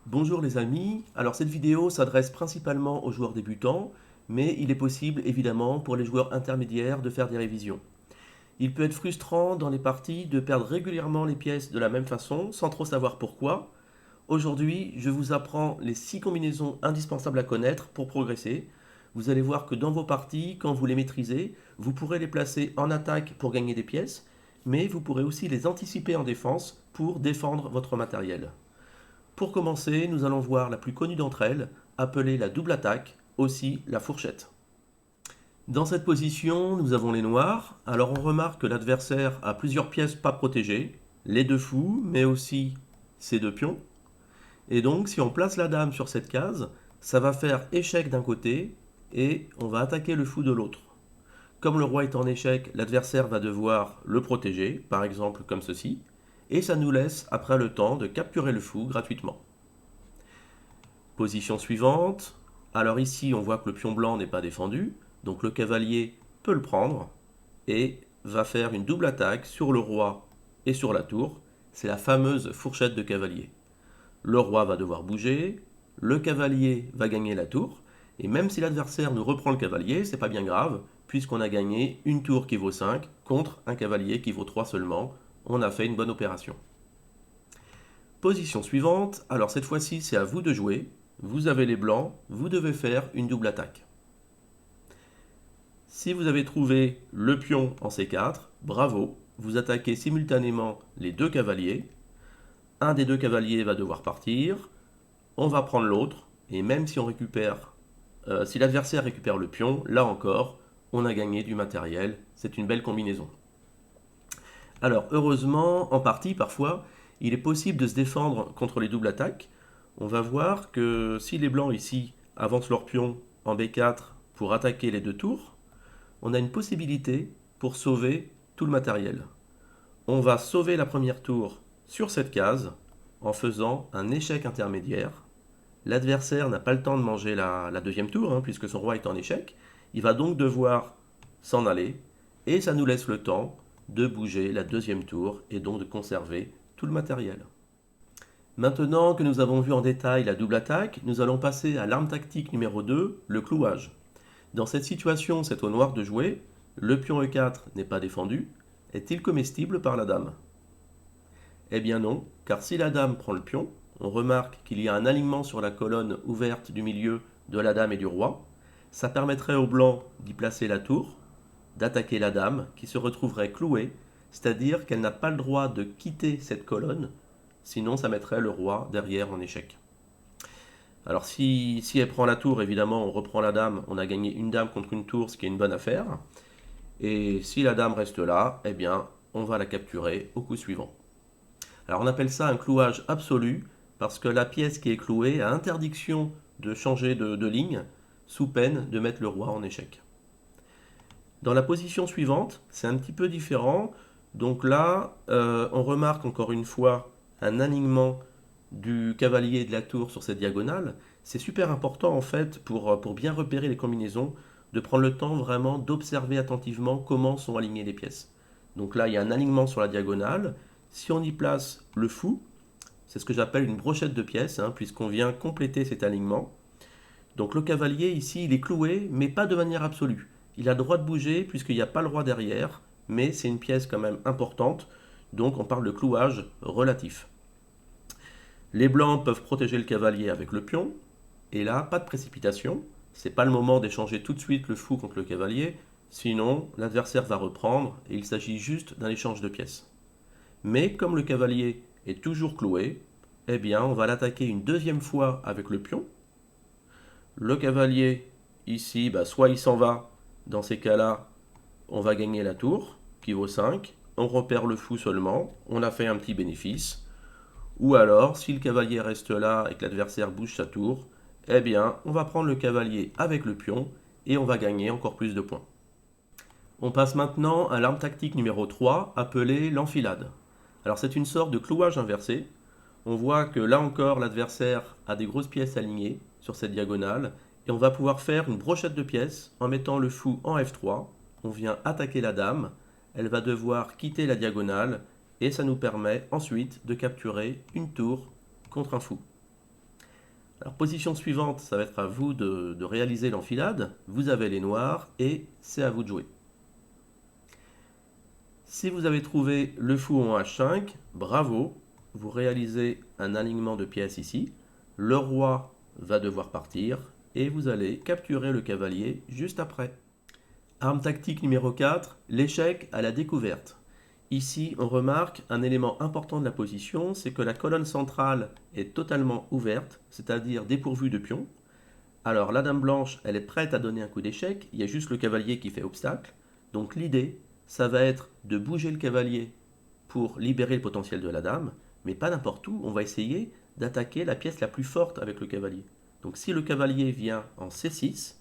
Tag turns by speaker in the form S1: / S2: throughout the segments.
S1: Bonjour les amis, alors cette vidéo s'adresse principalement aux joueurs débutants, mais il est possible évidemment pour les joueurs intermédiaires de faire des révisions. Il peut être frustrant dans les parties de perdre régulièrement les pièces de la même façon sans trop savoir pourquoi. Aujourd'hui, je vous apprends les 6 combinaisons indispensables à connaître pour progresser. Vous allez voir que dans vos parties, quand vous les maîtrisez, vous pourrez les placer en attaque pour gagner des pièces, mais vous pourrez aussi les anticiper en défense pour défendre votre matériel. Pour commencer, nous allons voir la plus connue d'entre elles, appelée la double attaque, aussi la fourchette. Dans cette position, nous avons les noirs. Alors on remarque que l'adversaire a plusieurs pièces pas protégées, les deux fous, mais aussi ses deux pions. Et donc si on place la dame sur cette case, ça va faire échec d'un côté et on va attaquer le fou de l'autre. Comme le roi est en échec, l'adversaire va devoir le protéger, par exemple comme ceci, et ça nous laisse après le temps de capturer le fou gratuitement. Position suivante. Alors ici, on voit que le pion blanc n'est pas défendu, donc le cavalier peut le prendre et va faire une double attaque sur le roi et sur la tour. C'est la fameuse fourchette de cavalier. Le roi va devoir bouger, le cavalier va gagner la tour, et même si l'adversaire nous reprend le cavalier, c'est pas bien grave, puisqu'on a gagné une tour qui vaut 5 contre un cavalier qui vaut 3 seulement. On a fait une bonne opération. Position suivante, alors cette fois-ci c'est à vous de jouer. Vous avez les blancs, vous devez faire une double attaque. Si vous avez trouvé le pion en C4, bravo, vous attaquez simultanément les deux cavaliers. Un des deux cavaliers va devoir partir, on va prendre l'autre, et même si on récupère, si l'adversaire récupère le pion, là encore, on a gagné du matériel, c'est une belle combinaison. Alors heureusement, en partie parfois, il est possible de se défendre contre les doubles attaques. On va voir que si les blancs ici avancent leur pion en B4 pour attaquer les deux tours, on a une possibilité pour sauver tout le matériel. On va sauver la première tour sur cette case en faisant un échec intermédiaire. L'adversaire n'a pas le temps de manger la deuxième tour, puisque son roi est en échec. Il va donc devoir s'en aller, et ça nous laisse le temps de bouger la deuxième tour, et donc de conserver tout le matériel. Maintenant que nous avons vu en détail la double attaque, nous allons passer à l'arme tactique numéro 2, le clouage. Dans cette situation, c'est au noir de jouer. Le pion E4 n'est pas défendu. Est-il comestible par la dame? Eh bien non, car si la dame prend le pion, on remarque qu'il y a un alignement sur la colonne ouverte du milieu de la dame et du roi. Ça permettrait au blanc d'y placer la tour, d'attaquer la dame, qui se retrouverait clouée, c'est-à-dire qu'elle n'a pas le droit de quitter cette colonne, sinon ça mettrait le roi derrière en échec. Alors si elle prend la tour, évidemment, on reprend la dame, on a gagné une dame contre une tour, ce qui est une bonne affaire. Et si la dame reste là, eh bien, on va la capturer au coup suivant. Alors on appelle ça un clouage absolu, parce que la pièce qui est clouée a interdiction de changer de ligne, sous peine de mettre le roi en échec. Dans la position suivante, c'est un petit peu différent. Donc là, on remarque encore une fois un alignement du cavalier et de la tour sur cette diagonale. C'est super important en fait pour bien repérer les combinaisons, de prendre le temps vraiment d'observer attentivement comment sont alignées les pièces. Donc là, il y a un alignement sur la diagonale. Si on y place le fou, c'est ce que j'appelle une brochette de pièces, puisqu'on vient compléter cet alignement. Donc le cavalier ici, il est cloué, mais pas de manière absolue. Il a le droit de bouger puisqu'il n'y a pas le roi derrière, mais c'est une pièce quand même importante, donc on parle de clouage relatif. Les blancs peuvent protéger le cavalier avec le pion, et là, pas de précipitation. C'est pas le moment d'échanger tout de suite le fou contre le cavalier, sinon l'adversaire va reprendre et il s'agit juste d'un échange de pièces. Mais comme le cavalier est toujours cloué, eh bien on va l'attaquer une deuxième fois avec le pion. Le cavalier, ici, soit il s'en va, dans ces cas-là, on va gagner la tour, qui vaut 5, on repère le fou seulement, on a fait un petit bénéfice. Ou alors, si le cavalier reste là et que l'adversaire bouge sa tour, eh bien, on va prendre le cavalier avec le pion et on va gagner encore plus de points. On passe maintenant à l'arme tactique numéro 3, appelée l'enfilade. Alors c'est une sorte de clouage inversé. On voit que là encore l'adversaire a des grosses pièces alignées sur cette diagonale et on va pouvoir faire une brochette de pièces en mettant le fou en F3. On vient attaquer la dame, elle va devoir quitter la diagonale et ça nous permet ensuite de capturer une tour contre un fou. Alors, position suivante, ça va être à vous de réaliser l'enfilade. Vous avez les noirs et c'est à vous de jouer. Si vous avez trouvé le fou en H5, bravo, vous réalisez un alignement de pièces ici. Le roi va devoir partir et vous allez capturer le cavalier juste après. Arme tactique numéro 4, l'échec à la découverte. Ici, on remarque un élément important de la position, c'est que la colonne centrale est totalement ouverte, c'est-à-dire dépourvue de pions. Alors la dame blanche, elle est prête à donner un coup d'échec, il y a juste le cavalier qui fait obstacle. Donc l'idée, ça va être de bouger le cavalier pour libérer le potentiel de la dame, mais pas n'importe où, on va essayer d'attaquer la pièce la plus forte avec le cavalier. Donc si le cavalier vient en C6,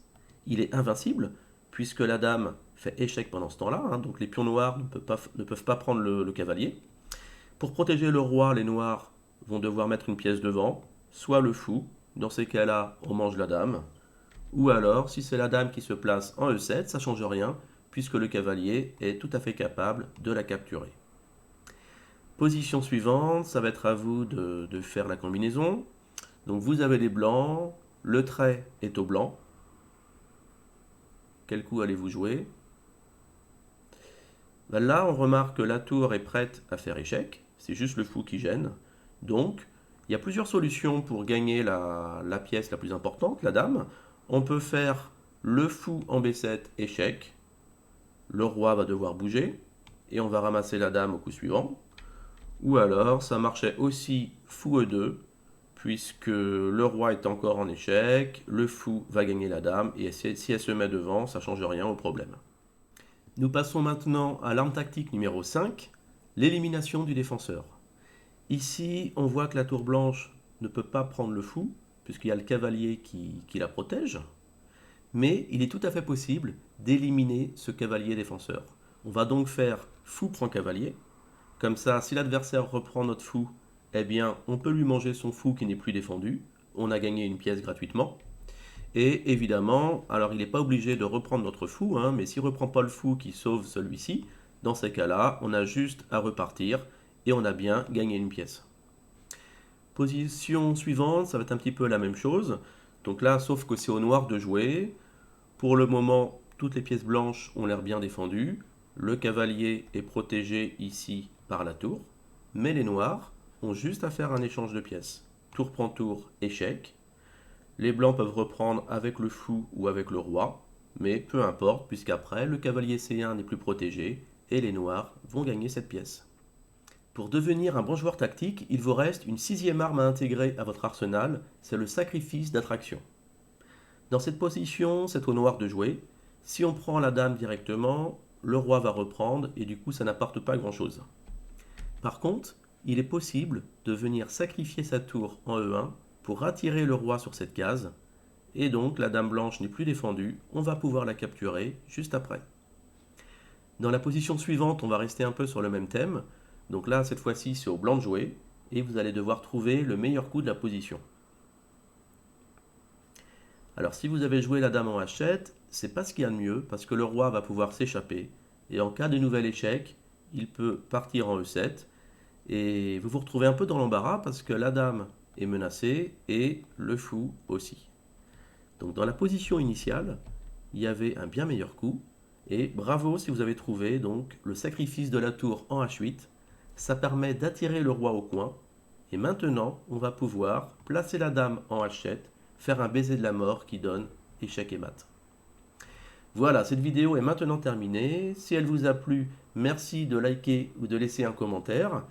S1: il est invincible, puisque la dame fait échec pendant ce temps-là, hein, donc les pions noirs ne peuvent pas prendre le cavalier. Pour protéger le roi, les noirs vont devoir mettre une pièce devant, soit le fou, dans ces cas-là, on mange la dame, ou alors, si c'est la dame qui se place en E7, ça ne change rien, puisque le cavalier est tout à fait capable de la capturer. Position suivante, ça va être à vous de faire la combinaison. Donc vous avez les blancs, le trait est au blanc. Quel coup allez-vous jouer? Ben là, on remarque que la tour est prête à faire échec. C'est juste le fou qui gêne. Donc, il y a plusieurs solutions pour gagner la pièce la plus importante, la dame. On peut faire le fou en B7, échec. Le roi va devoir bouger. Et on va ramasser la dame au coup suivant. Ou alors, ça marchait aussi fou E2, puisque le roi est encore en échec, le fou va gagner la dame, et si elle se met devant, ça ne change rien au problème. Nous passons maintenant à l'arme tactique numéro 5, l'élimination du défenseur. Ici, on voit que la tour blanche ne peut pas prendre le fou, puisqu'il y a le cavalier qui la protège, mais il est tout à fait possible d'éliminer ce cavalier défenseur. On va donc faire fou prend cavalier, comme ça, si l'adversaire reprend notre fou, eh bien, on peut lui manger son fou qui n'est plus défendu. On a gagné une pièce gratuitement. Et évidemment, alors il n'est pas obligé de reprendre notre fou, hein, mais s'il ne reprend pas le fou qui sauve celui-ci, dans ces cas-là, on a juste à repartir et on a bien gagné une pièce. Position suivante, ça va être un petit peu la même chose. Donc là, sauf que c'est au noir de jouer. Pour le moment, toutes les pièces blanches ont l'air bien défendues. Le cavalier est protégé ici par la tour, mais les noirs ont juste à faire un échange de pièces. Tour prend tour, échec. Les blancs peuvent reprendre avec le fou ou avec le roi, mais peu importe, puisqu'après, le cavalier C1 n'est plus protégé et les noirs vont gagner cette pièce. Pour devenir un bon joueur tactique, il vous reste une 6e arme à intégrer à votre arsenal, c'est le sacrifice d'attraction. Dans cette position, c'est au noir de jouer. Si on prend la dame directement, le roi va reprendre et du coup ça n'apporte pas grand-chose. Par contre, il est possible de venir sacrifier sa tour en E1 pour attirer le roi sur cette case, et donc la dame blanche n'est plus défendue, on va pouvoir la capturer juste après. Dans la position suivante, on va rester un peu sur le même thème, donc là cette fois-ci c'est au blanc de jouer, et vous allez devoir trouver le meilleur coup de la position. Alors si vous avez joué la dame en H7, c'est pas ce qu'il y a de mieux, parce que le roi va pouvoir s'échapper, et en cas de nouvel échec, il peut partir en E7, et vous vous retrouvez un peu dans l'embarras parce que la dame est menacée et le fou aussi. Donc dans la position initiale, il y avait un bien meilleur coup, et bravo si vous avez trouvé donc le sacrifice de la tour en H8, ça permet d'attirer le roi au coin, et maintenant on va pouvoir placer la dame en H7, faire un baiser de la mort qui donne échec et mat. Voilà, cette vidéo est maintenant terminée. Si elle vous a plu, merci de liker ou de laisser un commentaire.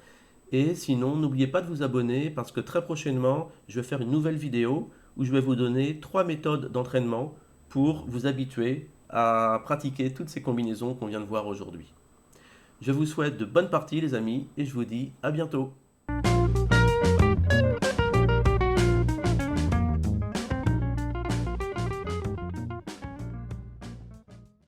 S1: Et sinon, n'oubliez pas de vous abonner parce que très prochainement, je vais faire une nouvelle vidéo où je vais vous donner 3 méthodes d'entraînement pour vous habituer à pratiquer toutes ces combinaisons qu'on vient de voir aujourd'hui. Je vous souhaite de bonnes parties les amis et je vous dis à bientôt.